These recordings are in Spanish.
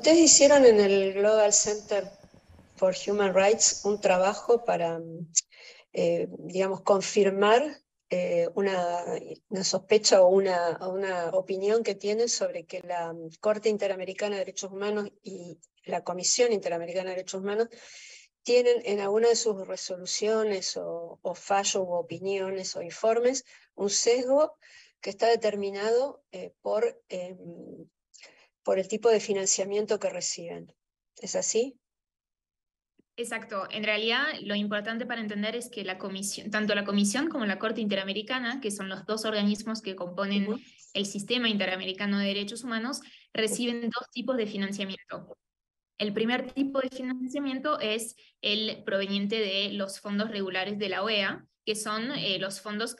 ustedes hicieron en el Global Center for Human Rights un trabajo para, digamos, confirmar una sospecha o una opinión que tienen sobre que la Corte Interamericana de Derechos Humanos y la Comisión Interamericana de Derechos Humanos tienen en alguna de sus resoluciones o fallos u opiniones o informes un sesgo que está determinado por el tipo de financiamiento que reciben. ¿Es así? Exacto. En realidad, lo importante para entender es que la comisión, tanto la Comisión como la Corte Interamericana, que son los dos organismos que componen Ujú. el Sistema Interamericano de Derechos Humanos, reciben dos tipos de financiamiento. El primer tipo de financiamiento es el proveniente de los fondos regulares de la OEA, que son los fondos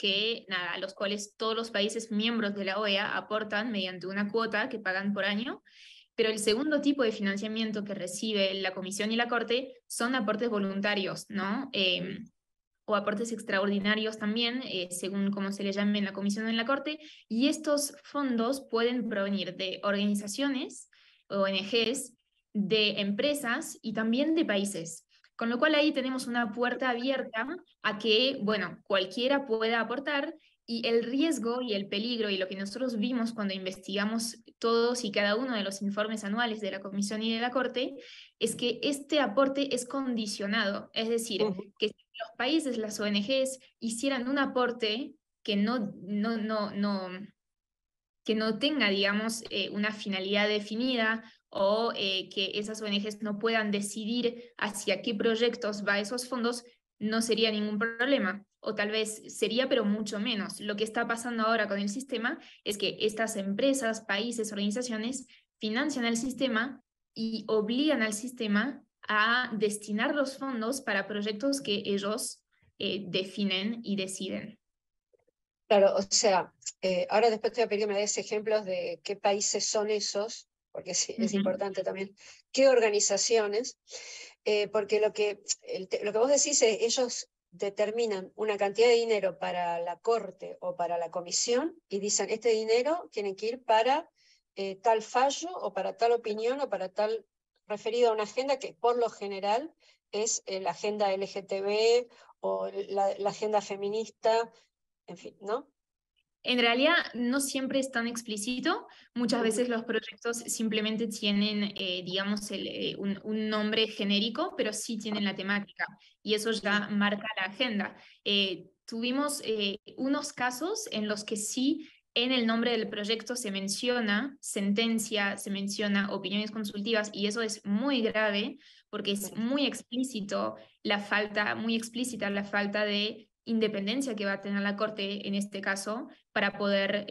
a los cuales todos los países miembros de la OEA aportan mediante una cuota que pagan por año. Pero el segundo tipo de financiamiento que recibe la Comisión y la Corte son aportes voluntarios, ¿no? O aportes extraordinarios también, según cómo se le llame en la Comisión o en la Corte, y estos fondos pueden provenir de organizaciones, ONGs, de empresas y también de países. Con lo cual ahí tenemos una puerta abierta a que, bueno, cualquiera pueda aportar y el riesgo y el peligro y lo que nosotros vimos cuando investigamos todos y cada uno de los informes anuales de la Comisión y de la Corte es que este aporte es condicionado, es decir, Ujú. que los países, las ONGs, hicieran un aporte que que no tenga, digamos, una finalidad definida o que esas ONGs no puedan decidir hacia qué proyectos va esos fondos, no sería ningún problema. O tal vez sería, pero mucho menos. Lo que está pasando ahora con el sistema es que estas empresas, países, organizaciones financian el sistema y obligan al sistema a destinar los fondos para proyectos que ellos definen y deciden. Claro, o sea, ahora después te voy a pedir que me des ejemplos de qué países son esos, porque sí, es Ujú. importante también, qué organizaciones, porque lo que vos decís es, ellos determinan una cantidad de dinero para la corte o para la comisión y dicen, este dinero tiene que ir para tal fallo o para tal opinión o para tal referido a una agenda que por lo general es la agenda LGTB o la agenda feminista, en fin, ¿no? En realidad no siempre es tan explícito. Muchas Ujú. veces los proyectos simplemente tienen, digamos, un nombre genérico, pero sí tienen la temática y eso ya marca la agenda. Tuvimos unos casos en los que sí en el nombre del proyecto se menciona sentencia, se menciona opiniones consultivas y eso es muy grave porque es muy explícito muy explícita la falta de independencia que va a tener la Corte en este caso para poder,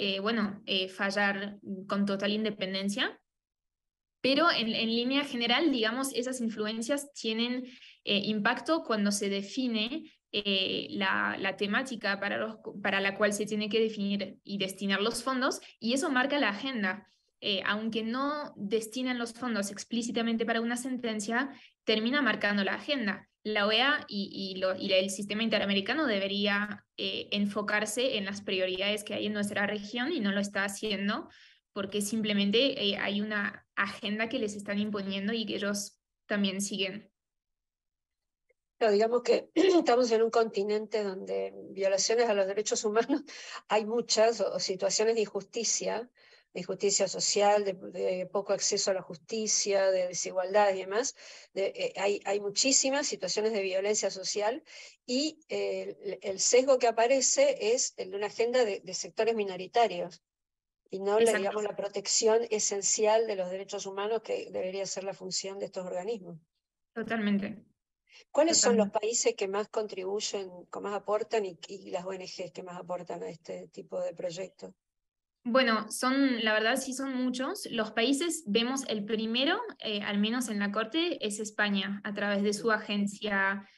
fallar con total independencia. Pero en línea general, digamos, esas influencias tienen impacto cuando se define la temática para la cual se tiene que definir y destinar los fondos, y eso marca la agenda. Aunque no destinan los fondos explícitamente para una sentencia, termina marcando la agenda. La OEA y el sistema interamericano debería enfocarse en las prioridades que hay en nuestra región y no lo está haciendo porque simplemente hay una agenda que les están imponiendo y que ellos también siguen. Pero digamos que estamos en un continente donde violaciones a los derechos humanos hay muchas, o situaciones de injusticia social, de poco acceso a la justicia, de desigualdad y demás. Hay muchísimas situaciones de violencia social y el sesgo que aparece es el de una agenda de sectores minoritarios y no, Exacto, digamos, la protección esencial de los derechos humanos que debería ser la función de estos organismos. totalmente, ¿Cuáles son los totalmente. países que más contribuyen, que más aportan y las ONGs que más aportan a este tipo de proyectos? Bueno, la verdad sí son muchos. Los países, vemos el primero, al menos en la Corte, es España, a través de su agencia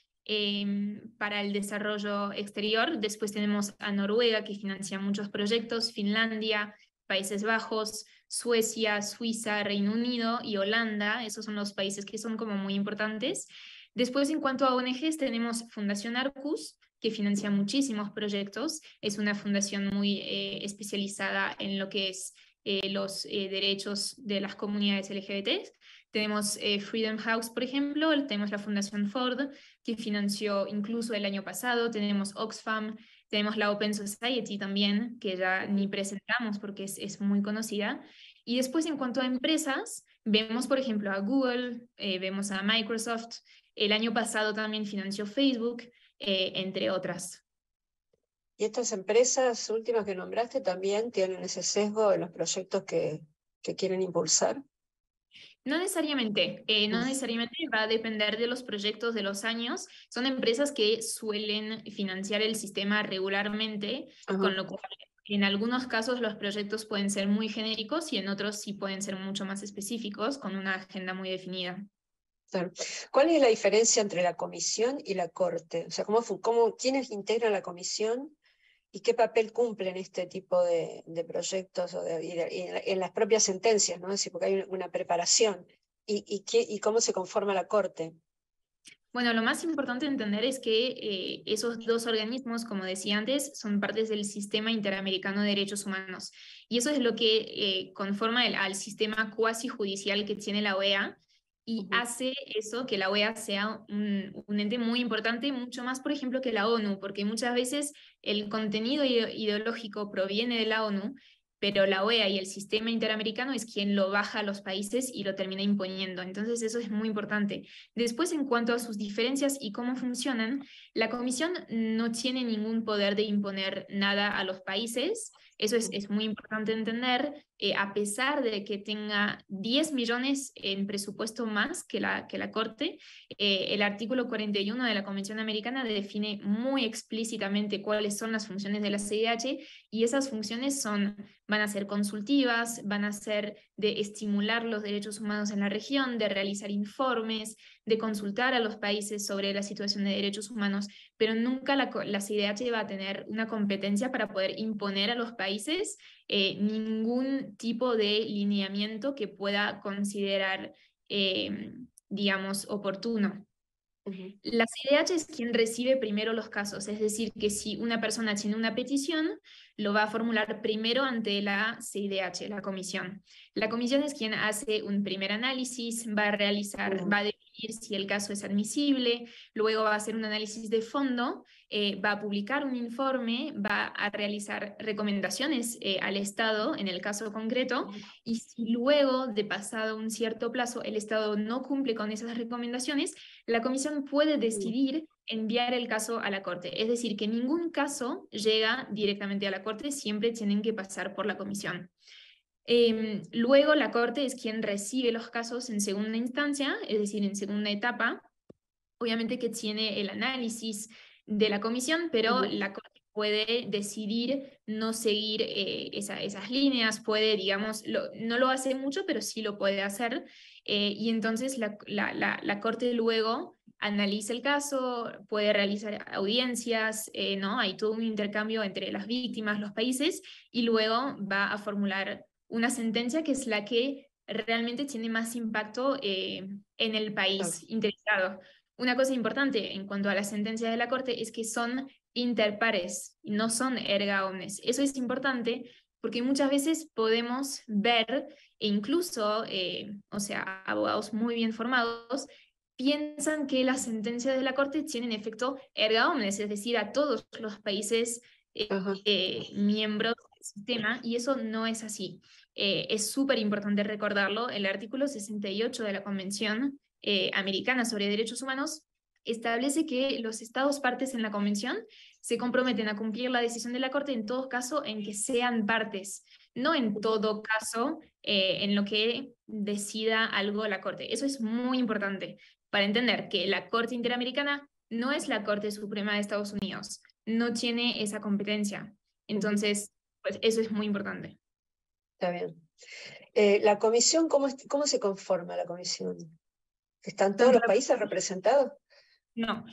para el desarrollo exterior. Después tenemos a Noruega, que financia muchos proyectos, Finlandia, Países Bajos, Suecia, Suiza, Reino Unido y Holanda. Esos son los países que son como muy importantes. Después, en cuanto a ONGs, tenemos Fundación Arcus, que financia muchísimos proyectos. Es una fundación muy especializada en lo que es los derechos de las comunidades LGBT. Tenemos Freedom House, por ejemplo, tenemos la Fundación Ford, que financió incluso el año pasado, tenemos Oxfam, tenemos la Open Society también, que ya ni presentamos porque es muy conocida. Y después, en cuanto a empresas, vemos, por ejemplo, a Google, vemos a Microsoft, el año pasado también financió Facebook, entre otras. Y estas empresas últimas que nombraste también tienen ese sesgo en los proyectos que quieren impulsar. No necesariamente, no necesariamente va a depender de los proyectos de los años. Son empresas que suelen financiar el sistema regularmente, Ajá. con lo cual en algunos casos los proyectos pueden ser muy genéricos y en otros sí pueden ser mucho más específicos, con una agenda muy definida. Claro. ¿Cuál es la diferencia entre la comisión y la corte? O sea, ¿quiénes integran la comisión y qué papel cumplen este tipo de proyectos y en las propias sentencias, ¿no? Es decir, porque hay una preparación. ¿Y cómo se conforma la corte? Bueno, lo más importante de entender es que esos dos organismos, como decía antes, son partes del Sistema Interamericano de Derechos Humanos. Y eso es lo que conforma al sistema cuasi judicial que tiene la OEA y hace eso que la OEA sea un ente muy importante, mucho más, por ejemplo, que la ONU, porque muchas veces el contenido ideológico proviene de la ONU, pero la OEA y el sistema interamericano es quien lo baja a los países y lo termina imponiendo. Entonces eso es muy importante. Después, en cuanto a sus diferencias y cómo funcionan, la Comisión no tiene ningún poder de imponer nada a los países. Eso es muy importante entender, a pesar de que tenga 10 millones en presupuesto más que la Corte, el artículo 41 de la Convención Americana define muy explícitamente cuáles son las funciones de la CIDH y esas funciones van a ser consultivas, van a ser de estimular los derechos humanos en la región, de realizar informes, de consultar a los países sobre la situación de derechos humanos, pero nunca la CIDH va a tener una competencia para poder imponer a los países ningún tipo de lineamiento que pueda considerar, digamos, oportuno. La CIDH es quien recibe primero los casos, es decir, que si una persona tiene una petición, lo va a formular primero ante la CIDH, la comisión. La comisión es quien hace un primer análisis, va a definir si el caso es admisible, luego va a hacer un análisis de fondo, va a publicar un informe, va a realizar recomendaciones al Estado en el caso concreto, y si luego de pasado un cierto plazo el Estado no cumple con esas recomendaciones, la comisión puede decidir enviar el caso a la Corte. Es decir, que ningún caso llega directamente a la Corte, siempre tienen que pasar por la comisión. Luego la Corte es quien recibe los casos en segunda instancia, es decir, en segunda etapa. Obviamente que tiene el análisis de la comisión, pero la Corte puede decidir no seguir esas líneas, puede, digamos, no lo hace mucho, pero sí lo puede hacer. Y entonces la Corte luego analiza el caso, puede realizar audiencias, ¿no? Hay todo un intercambio entre las víctimas, los países, y luego va a formular una sentencia que es la que realmente tiene más impacto en el país interesado. Una cosa importante en cuanto a las sentencias de la Corte es que son interpares, no son erga omnes. Eso es importante porque muchas veces podemos ver, e incluso, o sea, abogados muy bien formados, piensan que las sentencias de la Corte tienen efecto erga omnes, es decir, a todos los países miembros del sistema, y eso no es así. Es súper importante recordarlo. El artículo 68 de la Convención Americana sobre Derechos Humanos establece que los estados partes en la convención se comprometen a cumplir la decisión de la Corte en todo caso en que sean partes, no en todo caso en lo que decida algo la Corte. Eso es muy importante para entender que la Corte Interamericana no es la Corte Suprema de Estados Unidos, no tiene esa competencia. Entonces, pues eso es muy importante. Está bien. La comisión, ¿cómo se conforma la comisión? ¿Están todos los países representados? No,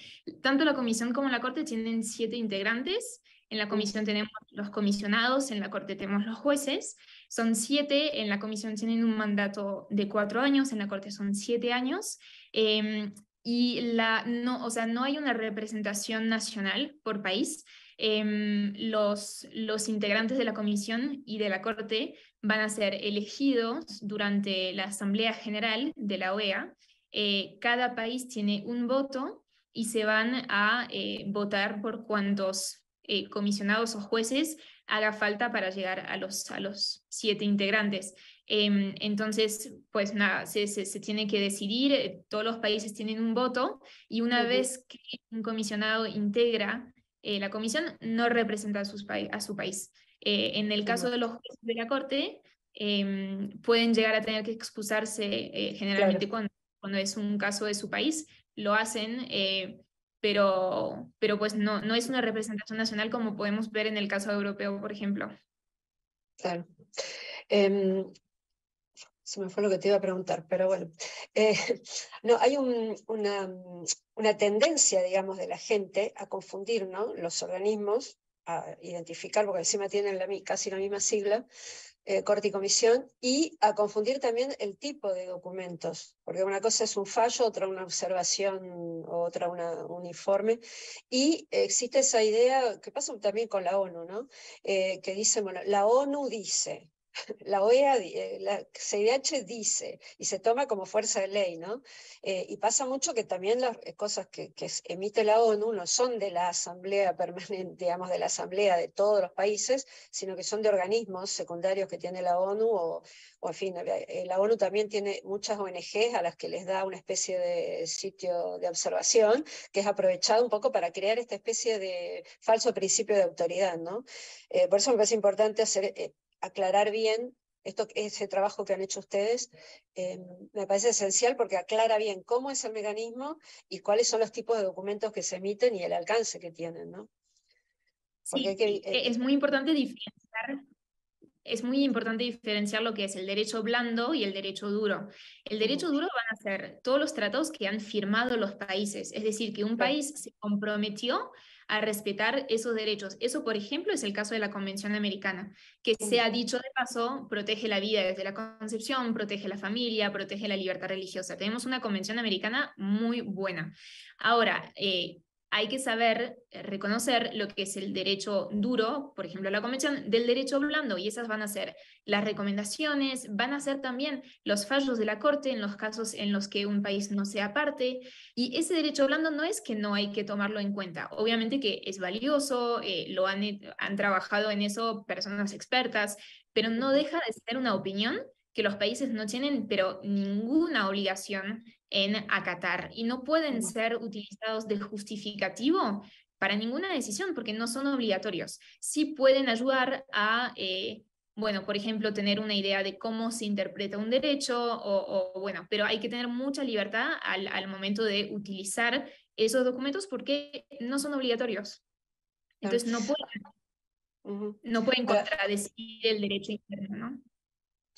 tanto la comisión como la Corte tienen 7 integrantes. En la comisión tenemos los comisionados, en la Corte tenemos los jueces. Son 7, en la comisión tienen un mandato de 4 años, en la Corte son 7 años. Y no hay una representación nacional por país. los integrantes de la Comisión y de la Corte van a ser elegidos durante la Asamblea General de la OEA. Cada país tiene un voto y se van a votar por cuantos comisionados o jueces haga falta para llegar a los 7 integrantes. Entonces, pues nada, se tiene que decidir, todos los países tienen un voto y una vez que un comisionado integra la comisión, no representa a su país. En el caso de los jueces de la Corte, pueden llegar a tener que excusarse generalmente cuando es un caso de su país, lo hacen, pero pues no es una representación nacional como podemos ver en el caso europeo, por ejemplo. Claro. Se me fue lo que te iba a preguntar, pero bueno. No, hay una tendencia, digamos, de la gente a confundir, ¿no?, los organismos, a identificar, porque encima tienen casi la misma sigla, Corte y Comisión, y a confundir también el tipo de documentos, porque una cosa es un fallo, otra una observación, otra un informe, y existe esa idea que pasa también con la ONU, ¿no? Que dice, bueno, la ONU dice, la OEA, la CIDH dice, y se toma como fuerza de ley, ¿no? Y pasa mucho que también las cosas que emite la ONU no son de la Asamblea Permanente, digamos, de la Asamblea de todos los países, sino que son de organismos secundarios que tiene la ONU, o en fin, la ONU también tiene muchas ONGs a las que les da una especie de sitio de observación, que es aprovechado un poco para crear esta especie de falso principio de autoridad, ¿no? Por eso me parece importante aclarar bien ese trabajo que han hecho ustedes. Me parece esencial porque aclara bien cómo es el mecanismo y cuáles son los tipos de documentos que se emiten y el alcance que tienen, ¿no? Porque sí, es muy importante diferenciar. Es muy importante diferenciar lo que es el derecho blando y el derecho duro. El derecho duro van a ser todos los tratados que han firmado los países, es decir, que un país se comprometió a respetar esos derechos. Eso, por ejemplo, es el caso de la Convención Americana, que se ha dicho de paso, protege la vida desde la concepción, protege la familia, protege la libertad religiosa. Tenemos una Convención Americana muy buena. Ahora, hay que saber reconocer lo que es el derecho duro, por ejemplo, la Convención, del derecho blando, y esas van a ser las recomendaciones, van a ser también los fallos de la Corte en los casos en los que un país no sea parte, y ese derecho blando no es que no hay que tomarlo en cuenta, obviamente que es valioso, han trabajado en eso personas expertas, pero no deja de ser una opinión que los países no tienen, pero ninguna obligación en acatar y no pueden ser utilizados de justificativo para ninguna decisión porque no son obligatorios. Sí pueden ayudar a, bueno, por ejemplo, tener una idea de cómo se interpreta un derecho bueno, pero hay que tener mucha libertad al momento de utilizar esos documentos porque no son obligatorios. Entonces no pueden contradecir el derecho interno, ¿no?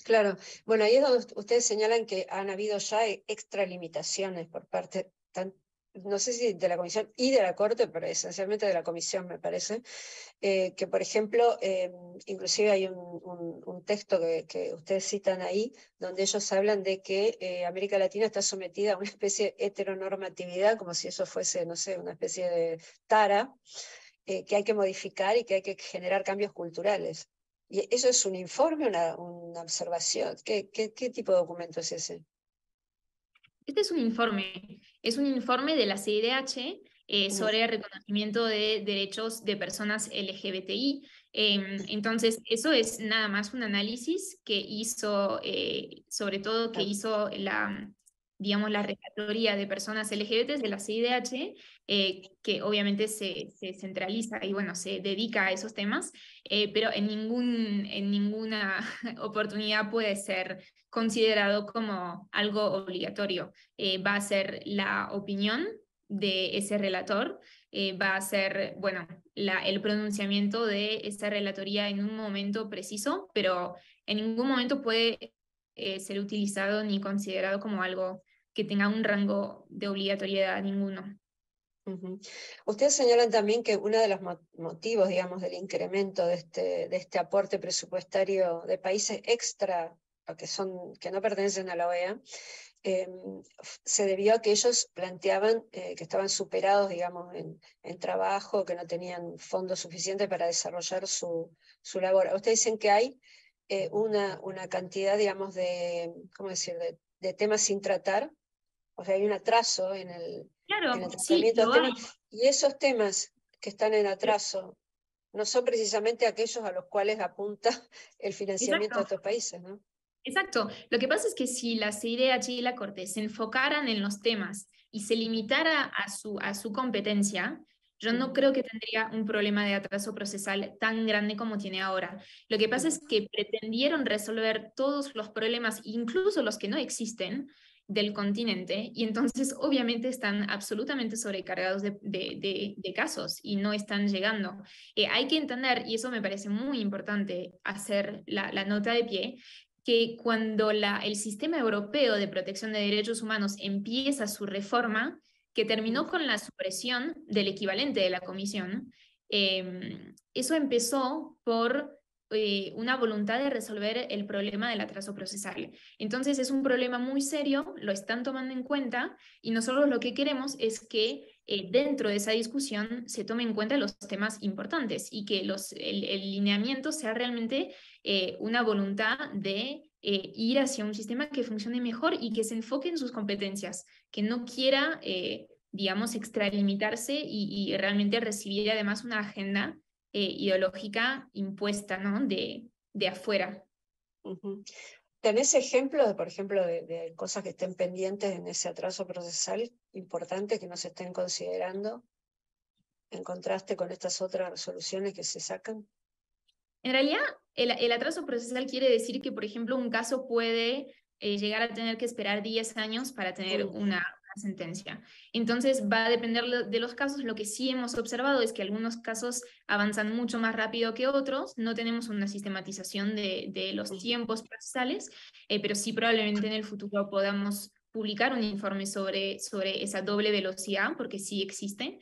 Claro, bueno, ahí es donde ustedes señalan que han habido ya extralimitaciones por parte, no sé si de la Comisión y de la Corte, pero esencialmente de la Comisión, me parece, que por ejemplo, inclusive hay un texto que ustedes citan ahí, donde ellos hablan de que América Latina está sometida a una especie de heteronormatividad, como si eso fuese, no sé, una especie de tara, que hay que modificar y que hay que generar cambios culturales. ¿Y eso es un informe, una observación? ¿Qué tipo de documento es ese? Este es un informe de la CIDH sobre el reconocimiento de derechos de personas LGBTI. Entonces, eso es nada más un análisis que hizo, sobre todo que hizo digamos, la relatoría de personas LGBT de la CIDH, que obviamente se centraliza y bueno, se dedica a esos temas, pero en ninguna oportunidad puede ser considerado como algo obligatorio. Va a ser la opinión de ese relator, va a ser, bueno, el pronunciamiento de esa relatoría en un momento preciso, pero en ningún momento puede ser utilizado ni considerado como algo que tenga un rango de obligatoriedad ninguno. Ustedes señalan también que uno de los motivos, digamos, del incremento de este aporte presupuestario de países extra, que no pertenecen a la OEA, se debió a que ellos planteaban que estaban superados, digamos, en trabajo, que no tenían fondos suficientes para desarrollar su labor. Ustedes dicen que hay una cantidad, digamos, ¿cómo decir?, de temas sin tratar, o sea, hay un atraso en el Claro, sí, tratamiento de lo hay. temas, y esos temas que están en atraso no son precisamente aquellos a los cuales apunta el financiamiento de Exacto. estos países, ¿no? Exacto. Lo que pasa es que si la CIDH y la Corte se enfocaran en los temas y se limitara a su competencia, yo no creo que tendría un problema de atraso procesal tan grande como tiene ahora. Lo que pasa es que pretendieron resolver todos los problemas, incluso los que no existen, del continente, y entonces obviamente están absolutamente sobrecargados de casos y no están llegando. Hay que entender, y eso me parece muy importante hacer la nota de pie, que cuando el sistema europeo de protección de derechos humanos empieza su reforma, que terminó con la supresión del equivalente de la comisión, eso empezó por una voluntad de resolver el problema del atraso procesal. Entonces es un problema muy serio, lo están tomando en cuenta y nosotros lo que queremos es que dentro de esa discusión se tomen en cuenta los temas importantes y que el lineamiento sea realmente una voluntad de ir hacia un sistema que funcione mejor y que se enfoque en sus competencias, que no quiera, digamos, extralimitarse y realmente recibir además una agenda ideológica impuesta, ¿no? de afuera. ¿Tenés ejemplos, por ejemplo, de cosas que estén pendientes en ese atraso procesal importante que no se estén considerando en contraste con estas otras resoluciones que se sacan? En realidad, el atraso procesal quiere decir que, por ejemplo, un caso puede llegar a tener que esperar 10 años para tener una sentencia. Entonces, va a depender de los casos. Lo que sí hemos observado es que algunos casos avanzan mucho más rápido que otros. No tenemos una sistematización de los tiempos procesales, pero sí probablemente en el futuro podamos publicar un informe sobre esa doble velocidad, porque sí existe.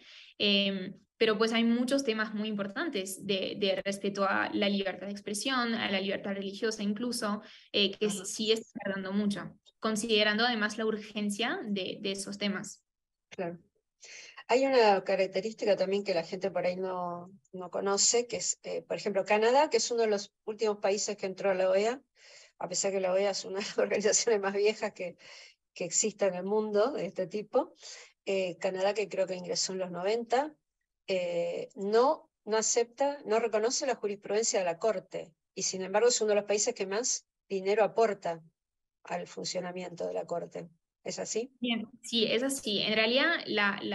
Pero pues hay muchos temas muy importantes de respeto a la libertad de expresión, a la libertad religiosa incluso, que sí está tardando mucho, considerando además la urgencia de esos temas. Claro. Hay una característica también que la gente por ahí no conoce, que es, por ejemplo, Canadá, que es uno de los últimos países que entró a la OEA, a pesar que la OEA es una de las organizaciones más viejas que existe en el mundo de este tipo. Canadá, que creo que ingresó en los 90, no acepta, no reconoce la jurisprudencia de la Corte, y sin embargo es uno de los países que más dinero aporta al funcionamiento de la Corte. ¿Es así? Bien, sí, es así. En realidad,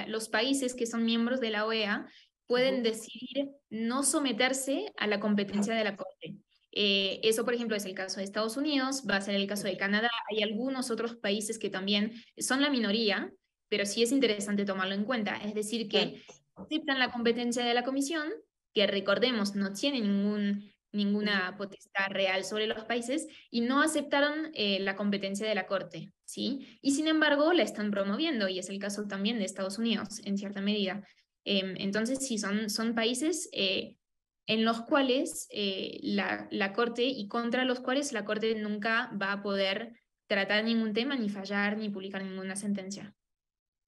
los países que son miembros de la OEA pueden decidir no someterse a la competencia de la Corte. Eso, por ejemplo, es el caso de Estados Unidos, va a ser el caso de Canadá. Hay algunos otros países que también son la minoría, pero sí es interesante tomarlo en cuenta. Es decir, que aceptan la competencia de la Comisión, que recordemos, no tiene ninguna potestad real sobre los países, y no aceptaron la competencia de la Corte, ¿sí? Y sin embargo la están promoviendo, y es el caso también de Estados Unidos, en cierta medida. Entonces, sí, son países en los cuales la Corte, y contra los cuales la Corte nunca va a poder tratar ningún tema, ni fallar, ni publicar ninguna sentencia.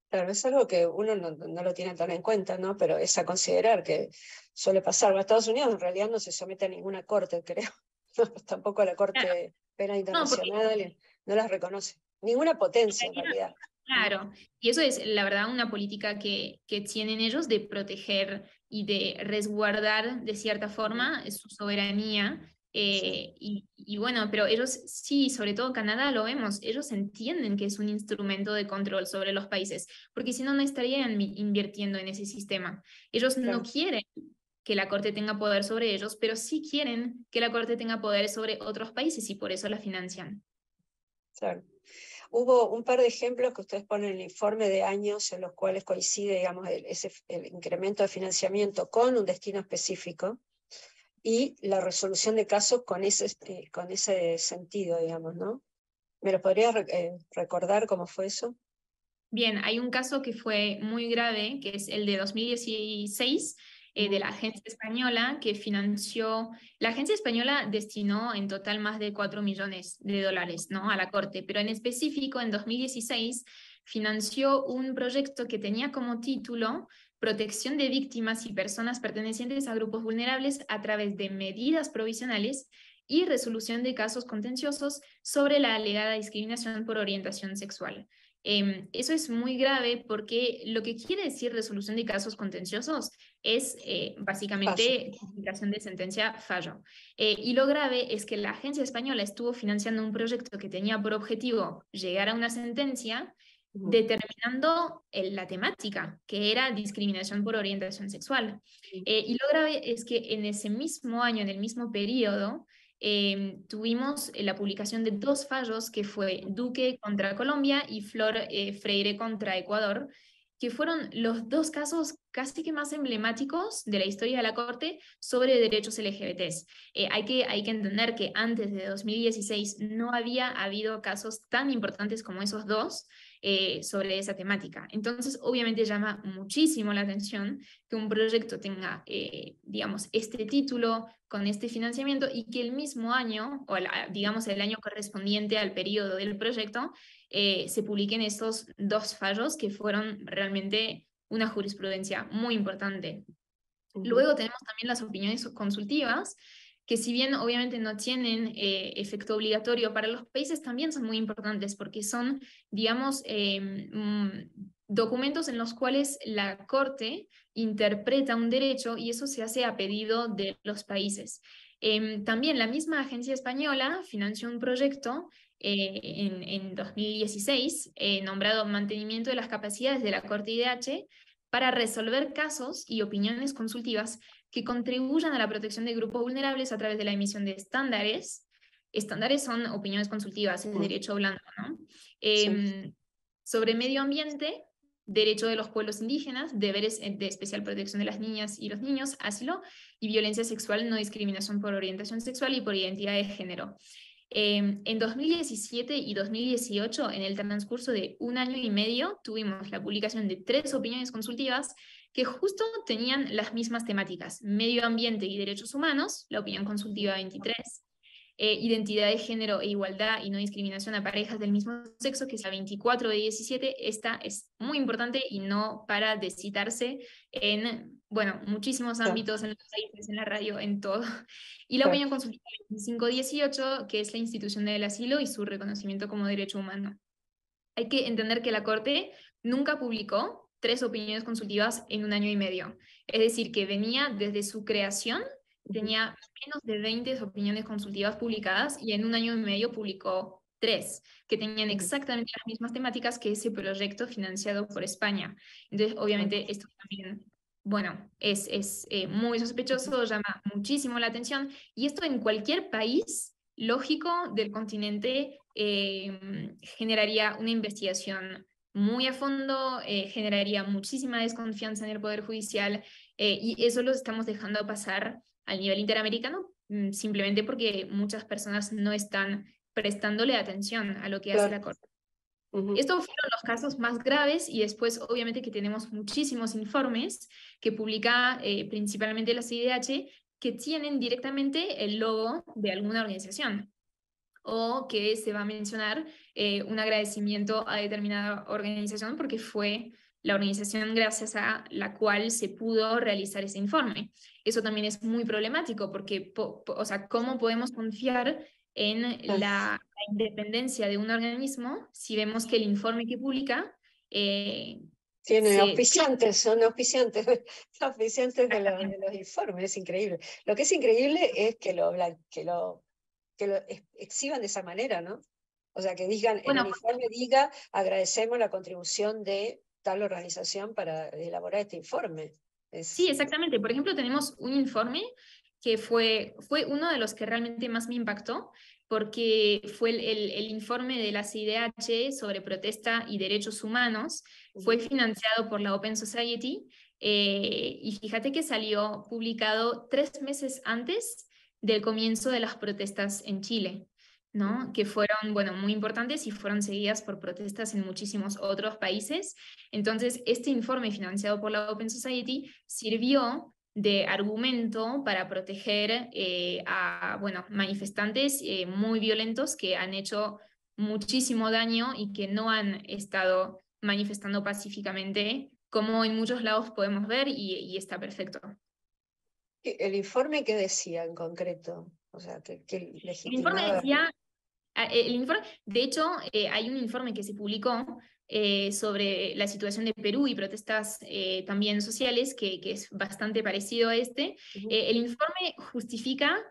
Claro, es algo que uno no lo tiene tan en cuenta, ¿no? Pero es a considerar que suele pasar. Bueno, Estados Unidos en realidad no se somete a ninguna corte, creo. Tampoco a la Claro, Corte Penal no, porque Internacional, no las reconoce. Ninguna potencia en realidad. claro, y eso es la verdad una política que tienen ellos de proteger y de resguardar de cierta forma su soberanía. Sí, Y bueno, pero ellos sí, sobre todo Canadá lo vemos, ellos entienden que es un instrumento de control sobre los países, porque si no, no estarían invirtiendo en ese sistema. Ellos no claro, quieren que la Corte tenga poder sobre ellos, pero sí quieren que la Corte tenga poder sobre otros países y por eso la financian. claro. Hubo un par de ejemplos que ustedes ponen en el informe de años en los cuales coincide, digamos, el incremento de financiamiento con un destino específico y la resolución de casos con ese sentido, digamos, ¿no? ¿Me lo podrías recordar cómo fue eso? Bien, hay un caso que fue muy grave, que es el de 2016, de la agencia española que financió. La agencia española destinó en total más de 4 millones de dólares, ¿no?, a la Corte, pero en específico en 2016 financió un proyecto que tenía como título Protección de víctimas y personas pertenecientes a grupos vulnerables a través de medidas provisionales y resolución de casos contenciosos sobre la alegada discriminación por orientación sexual. Eso es muy grave porque lo que quiere decir resolución de casos contenciosos es básicamente comunicación de sentencia, fallo. Y lo grave es que la agencia española estuvo financiando un proyecto que tenía por objetivo llegar a una sentencia determinando la temática, que era discriminación por orientación sexual. Y lo grave es que en ese mismo año, en el mismo periodo, tuvimos la publicación de 2 fallos, que fue Duque contra Colombia y Flor Freire contra Ecuador, que fueron los 2 casos casi que más emblemáticos de la historia de la Corte sobre derechos LGBTs. Hay que entender que antes de 2016 no había habido casos tan importantes como esos 2 sobre esa temática. Entonces, obviamente llama muchísimo la atención que un proyecto tenga, digamos, este título con este financiamiento y que el mismo año, o digamos el año correspondiente al periodo del proyecto, se publiquen estos 2 fallos que fueron realmente una jurisprudencia muy importante. Luego tenemos también las opiniones consultivas, que si bien obviamente no tienen efecto obligatorio para los países, también son muy importantes porque son, digamos, documentos en los cuales la Corte interpreta un derecho y eso se hace a pedido de los países. También la misma agencia española financió un proyecto en 2016 nombrado Mantenimiento de las capacidades de la Corte IDH para resolver casos y opiniones consultivas que contribuyan a la protección de grupos vulnerables a través de la emisión de estándares. Estándares son opiniones consultivas, es derecho blando, ¿no? Sobre medio ambiente, derecho de los pueblos indígenas, deberes de especial protección de las niñas y los niños, asilo y violencia sexual, no discriminación por orientación sexual y por identidad de género. En 2017 y 2018, en el transcurso de 1 año y medio, tuvimos la publicación de 3 opiniones consultivas que justo tenían las mismas temáticas: medio ambiente y derechos humanos, la opinión consultiva 23, identidad de género e igualdad y no discriminación a parejas del mismo sexo, que es la 24 de 17. Esta es muy importante y no para de citarse en, bueno, muchísimos ámbitos, en los países, en la radio, en todo. Y la opinión consultiva 25-18, que es la institución del asilo y su reconocimiento como derecho humano. Hay que entender que la Corte nunca publicó 3 opiniones consultivas en 1 año y medio. Es decir, que venía desde su creación, tenía menos de 20 opiniones consultivas publicadas y en 1 año y medio publicó 3, que tenían exactamente las mismas temáticas que ese proyecto financiado por España. Entonces, obviamente, esto también, bueno, es muy sospechoso, llama muchísimo la atención, y esto en cualquier país lógico del continente generaría una investigación muy a fondo, generaría muchísima desconfianza en el Poder Judicial, y eso lo estamos dejando pasar al nivel interamericano, simplemente porque muchas personas no están prestándole atención a lo que hace la Corte. Estos fueron los casos más graves, y después obviamente que tenemos muchísimos informes que publica principalmente la CIDH, que tienen directamente el logo de alguna organización, o que se va a mencionar un agradecimiento a determinada organización porque fue la organización gracias a la cual se pudo realizar ese informe. Eso también es muy problemático porque, o sea, ¿cómo podemos confiar en la independencia de un organismo si vemos que el informe que publica tiene auspiciantes, son auspiciantes de los informes? Es increíble. Lo que es increíble es que lo exhiban de esa manera, ¿no? O sea, que digan, en el informe diga, agradecemos la contribución de tal organización para elaborar este informe. Sí, exactamente. Por ejemplo, tenemos un informe que fue uno de los que realmente más me impactó, porque fue el informe de la CIDH sobre protesta y derechos humanos. Fue financiado por la Open Society, y fíjate que salió publicado 3 meses antes del comienzo de las protestas en Chile, ¿no? Que fueron, bueno, muy importantes y fueron seguidas por protestas en muchísimos otros países. Entonces, este informe financiado por la Open Society sirvió de argumento para proteger a manifestantes muy violentos que han hecho muchísimo daño y que no han estado manifestando pacíficamente, como en muchos lados podemos ver, y está perfecto. ¿El informe qué decía en concreto? O sea, ¿qué El informe legitimaba? decía, de hecho, hay un informe que se publicó sobre la situación de Perú y protestas también sociales, que es bastante parecido a este. El informe justifica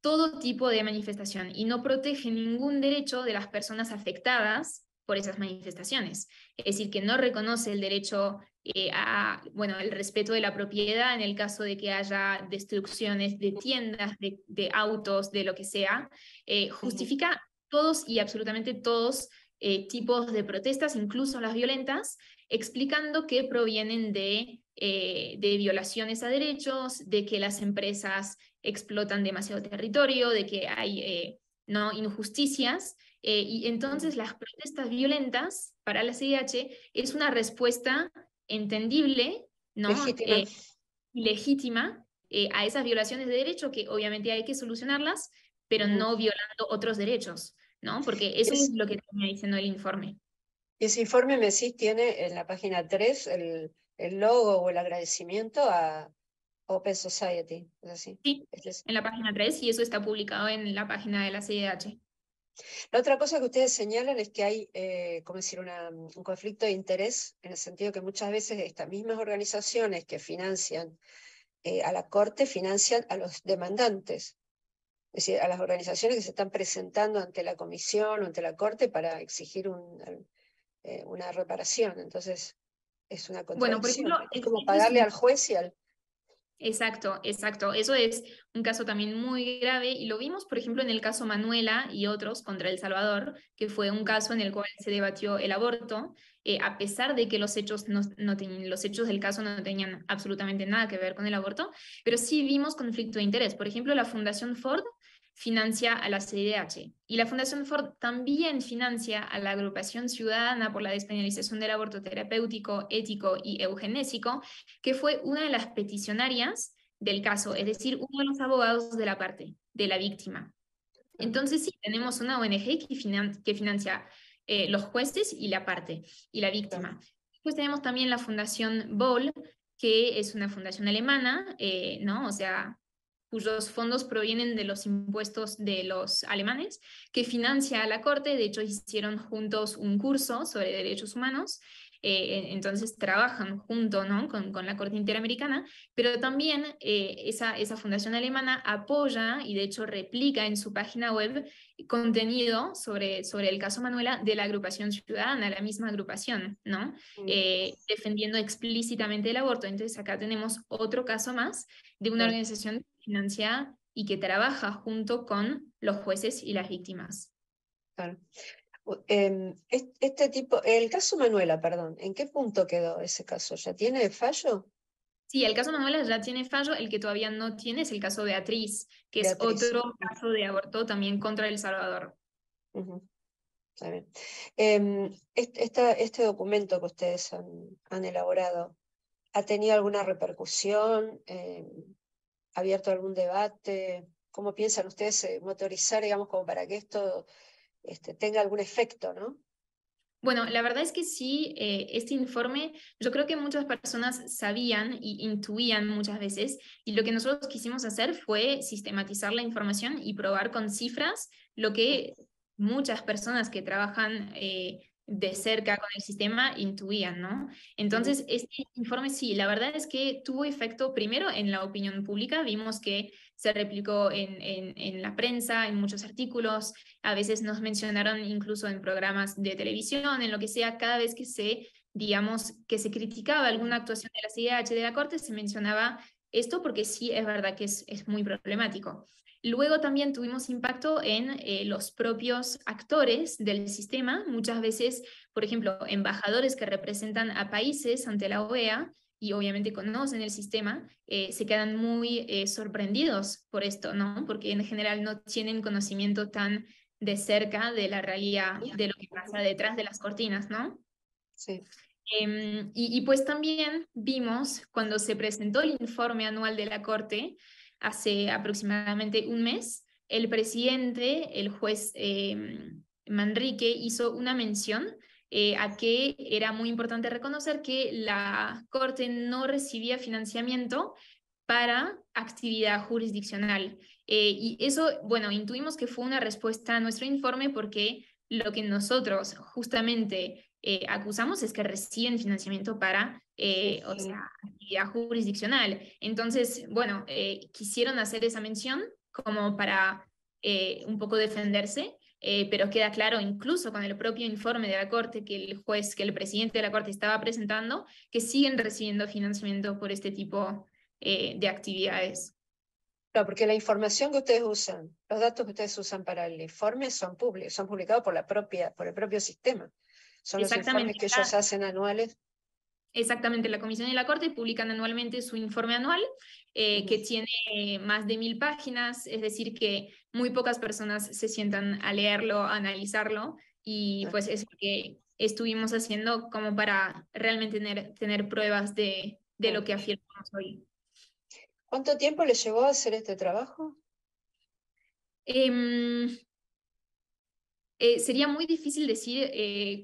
todo tipo de manifestación y no protege ningún derecho de las personas afectadas por esas manifestaciones. Es decir, que no reconoce el derecho el respeto de la propiedad en el caso de que haya destrucciones de tiendas, de autos, de lo que sea. Justifica todos y absolutamente todos tipos de protestas, incluso las violentas, explicando que provienen de violaciones a derechos, de que las empresas explotan demasiado territorio, de que hay ¿no? injusticias. Y entonces las protestas violentas para la CIDH es una respuesta entendible, ¿no? Legítima. Legítima a esas violaciones de derecho que obviamente hay que solucionarlas, pero no violando otros derechos, ¿no? Porque eso es lo que termina diciendo el informe. Ese informe, me decís, tiene en la página 3 el logo o el agradecimiento a Open Society, ¿es así? Sí, en la página 3, y eso está publicado en la página de la CIDH. La otra cosa que ustedes señalan es que hay, ¿cómo decir?, un conflicto de interés, en el sentido que muchas veces estas mismas organizaciones que financian a la Corte financian a los demandantes, es decir, a las organizaciones que se están presentando ante la Comisión o ante la Corte para exigir una reparación. Entonces, es una Bueno, por contradicción. ejemplo, Es como este es pagarle un... al juez y al... Exacto, exacto. Eso es un caso también muy grave y lo vimos, por ejemplo, en el caso Manuela y otros contra El Salvador, que fue un caso en el cual se debatió el aborto, a pesar de que los hechos, los hechos del caso no tenían absolutamente nada que ver con el aborto, pero sí vimos conflicto de interés. Por ejemplo, la Fundación Ford financia a la CIDH y la Fundación Ford también financia a la Agrupación Ciudadana por la Despenalización del Aborto Terapéutico, Ético y Eugenésico, que fue una de las peticionarias del caso, es decir, uno de los abogados de la parte, de la víctima. Entonces sí, tenemos una ONG que financia los jueces y la parte, y la víctima. Después tenemos también la Fundación Boll, que es una fundación alemana, ¿no? O sea, cuyos fondos provienen de los impuestos de los alemanes, que financia a la Corte. De hecho, hicieron juntos un curso sobre derechos humanos, entonces trabajan junto, ¿no? con la Corte Interamericana, pero también esa fundación alemana apoya y de hecho replica en su página web contenido sobre el caso Manuela de la agrupación ciudadana, la misma agrupación, ¿no? Defendiendo explícitamente el aborto. Entonces acá tenemos otro caso más de una organización que financia y que trabaja junto con los jueces y las víctimas. Claro. El caso Manuela, perdón, ¿en qué punto quedó ese caso? ¿Ya tiene fallo? Sí, el caso Manuela ya tiene fallo, el que todavía no tiene es el caso Beatriz, que es Beatriz. otro caso de aborto también contra El Salvador. Está bien. Este documento que ustedes han elaborado, ¿ha tenido alguna repercusión? ¿Ha abierto algún debate? ¿Cómo piensan ustedes motorizar, digamos, como para que esto tenga algún efecto, ¿no? Bueno, la verdad es que sí, este informe, yo creo que muchas personas sabían y intuían muchas veces, y lo que nosotros quisimos hacer fue sistematizar la información y probar con cifras lo que muchas personas que trabajan de cerca con el sistema intuían, ¿no? Entonces, este informe sí, la verdad es que tuvo efecto primero en la opinión pública, vimos que se replicó en la prensa, en muchos artículos, a veces nos mencionaron incluso en programas de televisión, en lo que sea, cada vez que digamos, que se criticaba alguna actuación de la CIDH de la Corte, se mencionaba esto porque sí es verdad que es muy problemático. Luego también tuvimos impacto en los propios actores del sistema, muchas veces, por ejemplo, embajadores que representan a países ante la OEA y obviamente conocen el sistema, se quedan muy sorprendidos por esto, ¿no? Porque en general no tienen conocimiento tan de cerca de la realidad de lo que pasa detrás de las cortinas, ¿no? Sí. Y pues también vimos cuando se presentó el informe anual de la Corte hace aproximadamente un mes, el presidente, el juez Manrique, hizo una mención a que era muy importante reconocer que la Corte no recibía financiamiento para actividad jurisdiccional. Y eso, bueno, intuimos que fue una respuesta a nuestro informe porque lo que nosotros justamente acusamos es que reciben financiamiento para, o sea, actividad jurisdiccional. Entonces, bueno, quisieron hacer esa mención como para un poco defenderse, pero queda claro incluso con el propio informe de la Corte que el juez, que el presidente de la Corte estaba presentando, que siguen recibiendo financiamiento por este tipo de actividades. Claro, porque la información que ustedes usan, los datos que ustedes usan para el informe son públicos, son publicados por por el propio sistema. Son los informes Exactamente. que ellos hacen anuales. Exactamente, la Comisión y la Corte publican anualmente su informe anual, que tiene más de 1000 páginas, es decir, que muy pocas personas se sientan a leerlo, a analizarlo, y pues es lo que estuvimos haciendo como para realmente tener pruebas de lo que afirmamos hoy. ¿Cuánto tiempo les llevó a hacer este trabajo? Em, Sería muy difícil decir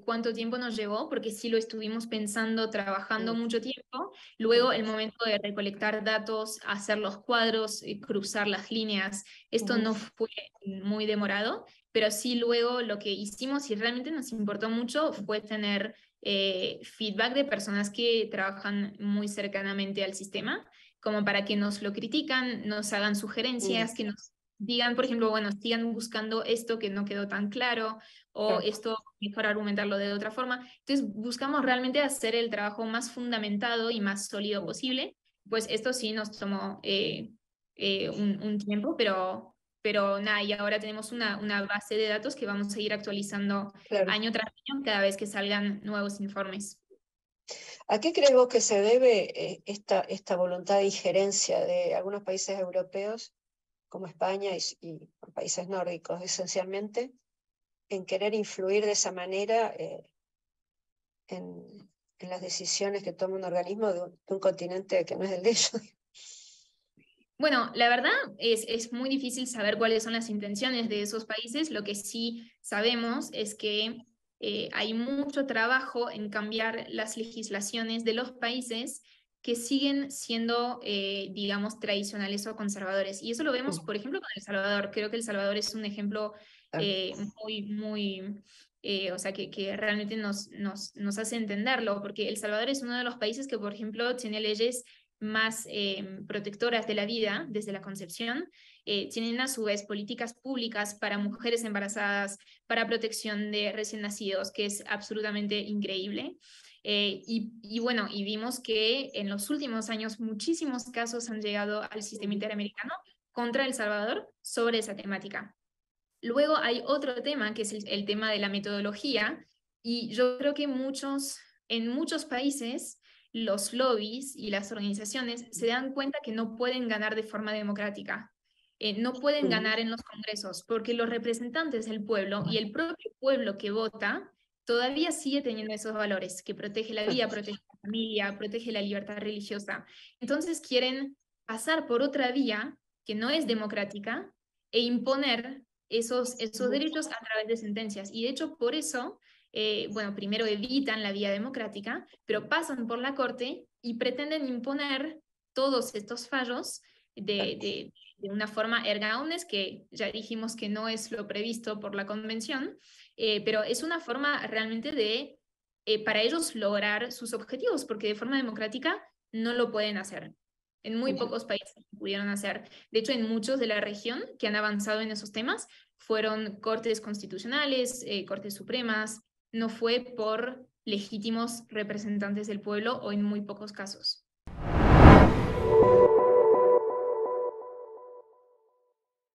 cuánto tiempo nos llevó, porque sí lo estuvimos pensando, trabajando mucho tiempo. Luego el momento de recolectar datos, hacer los cuadros, cruzar las líneas, esto no fue muy demorado, pero sí luego lo que hicimos y realmente nos importó mucho fue tener feedback de personas que trabajan muy cercanamente al sistema, como para que nos lo critican, nos hagan sugerencias, que nos digan, por ejemplo, bueno, sigan buscando esto que no quedó tan claro o esto mejor argumentarlo de otra forma. Entonces, buscamos realmente hacer el trabajo más fundamentado y más sólido posible. Pues esto sí nos tomó un tiempo, pero nada, y ahora tenemos una base de datos que vamos a ir actualizando año tras año cada vez que salgan nuevos informes. ¿A qué crees vos que se debe esta voluntad de injerencia de algunos países europeos, como España y países nórdicos esencialmente, en querer influir de esa manera en las decisiones que toma un organismo de un continente que no es el de ellos? Bueno, la verdad es muy difícil saber cuáles son las intenciones de esos países. Lo que sí sabemos es que hay mucho trabajo en cambiar las legislaciones de los países que siguen siendo, digamos, tradicionales o conservadores. Y eso lo vemos, por ejemplo, con El Salvador. Creo que El Salvador es un ejemplo muy, o sea, que realmente nos hace entenderlo, porque El Salvador es uno de los países que, por ejemplo, tiene leyes más protectoras de la vida desde la concepción, tienen a su vez políticas públicas para mujeres embarazadas, para protección de recién nacidos, que es absolutamente increíble. Y bueno, y vimos que en los últimos años muchísimos casos han llegado al sistema interamericano contra El Salvador sobre esa temática. Luego hay otro tema, que es el tema de la metodología, y yo creo que en muchos países los lobbies y las organizaciones se dan cuenta que no pueden ganar de forma democrática, no pueden ganar en los congresos, porque los representantes del pueblo y el propio pueblo que vota todavía sigue teniendo esos valores, que protege la vida, protege la familia, protege la libertad religiosa. Entonces quieren pasar por otra vía que no es democrática e imponer esos derechos a través de sentencias. Y de hecho, por eso, bueno, primero evitan la vía democrática, pero pasan por la Corte y pretenden imponer todos estos fallos de una forma erga omnes, que ya dijimos que no es lo previsto por la Convención, pero es una forma realmente de, para ellos, lograr sus objetivos, porque de forma democrática no lo pueden hacer. En muy pocos países pudieron hacer. De hecho, en muchos de la región que han avanzado en esos temas fueron cortes constitucionales, cortes supremas, no fue por legítimos representantes del pueblo o en muy pocos casos.